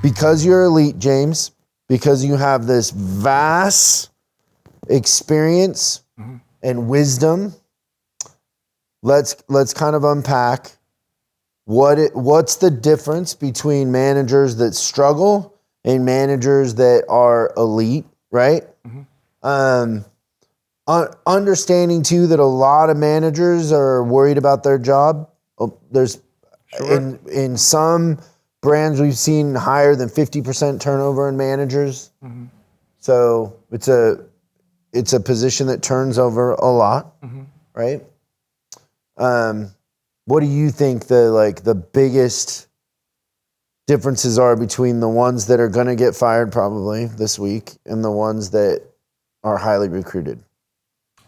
because you're elite, James, because you have this vast experience and wisdom, let's kind of unpack what's the difference between managers that struggle and managers that are elite, right? Understanding too that a lot of managers are worried about their job. There's in some brands we've seen higher than 50% turnover in managers. So it's a position that turns over a lot, right? What do you think the biggest differences are between the ones that are going to get fired probably this week and the ones that are highly recruited?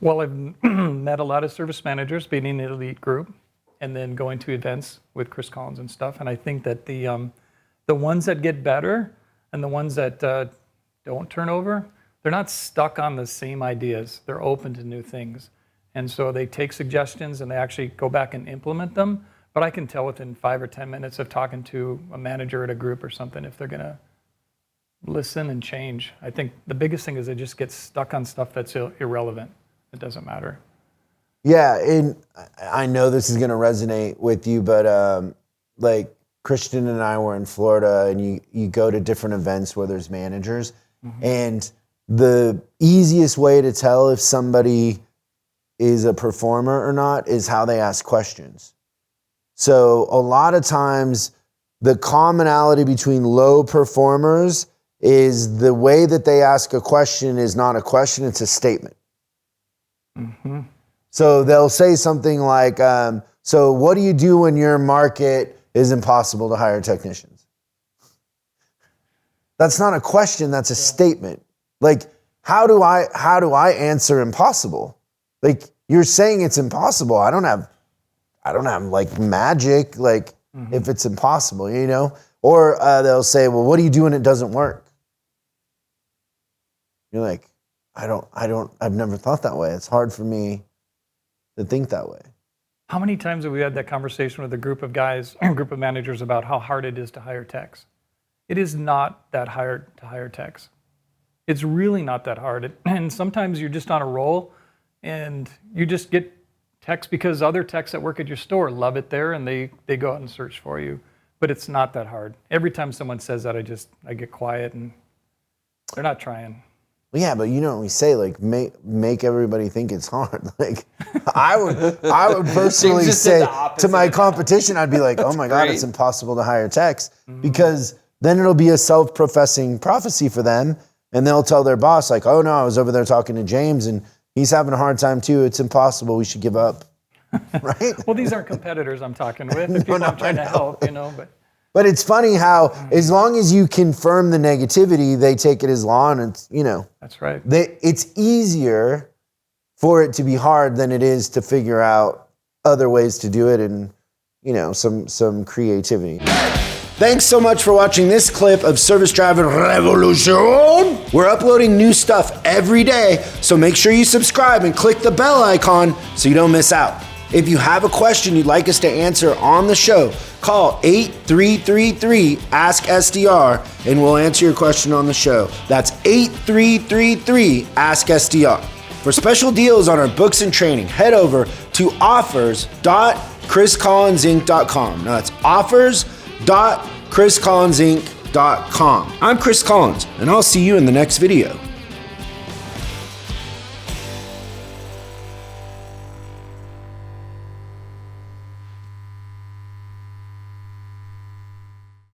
Well, I've met a lot of service managers being in the elite group and then going to events with Chris Collins and stuff. And I think that the ones that get better and the ones that don't turn over, they're not stuck on the same ideas. They're open to new things. And so they take suggestions and they actually go back and implement them. But I can tell within 5 or 10 minutes of talking to a manager at a group or something if they're going to listen and change. I think the biggest thing is they just get stuck on stuff that's irrelevant. It doesn't matter. Yeah, and I know this is going to resonate with you, but like Christian and I were in Florida, and you go to different events where there's managers, and the easiest way to tell if somebody is a performer or not is how they ask questions. So a lot of times the commonality between low performers is the way that they ask a question is not a question, it's a statement. So they'll say something like, so what do you do when your market is impossible to hire technicians? That's not a question, that's a statement. Like, how do I answer impossible? Like, you're saying it's impossible. I don't have like magic, like if it's impossible, you know? Or they'll say, well, what do you do when it doesn't work? You're like, I've never thought that way. It's hard for me to think that way. How many times have we had that conversation with a group of guys, a group of managers about how hard it is to hire techs? It is not that hard to hire techs. It's really not that hard. And sometimes you're just on a roll and you just get techs because other techs that work at your store love it there and they go out and search for you. But it's not that hard. Every time someone says that, I get quiet and they're not trying. Well, yeah, but you know what we say, like make everybody think it's hard. Like I would personally say to my competition, I'd be like, oh my God, it's impossible to hire techs, because then it'll be a self-professing prophecy for them, and they'll tell their boss like, oh no, I was over there talking to James and he's having a hard time too. It's impossible. We should give up. Right? Well, these aren't competitors I'm talking with. The people I'm trying to help, you know, But it's funny how as long as you confirm the negativity, they take it as law, and it's, you know. That's right. It's easier for it to be hard than it is to figure out other ways to do it and, you know, some creativity. Thanks so much for watching this clip of Service Driving Revolution. We're uploading new stuff every day, so make sure you subscribe and click the bell icon so you don't miss out. If you have a question you'd like us to answer on the show, call 8333-ASK-SDR and we'll answer your question on the show. That's 8333-ASK-SDR. For special deals on our books and training, head over to offers.chriscollinsinc.com. Now that's offers.chriscollinsinc.com. I'm Chris Collins, and I'll see you in the next video.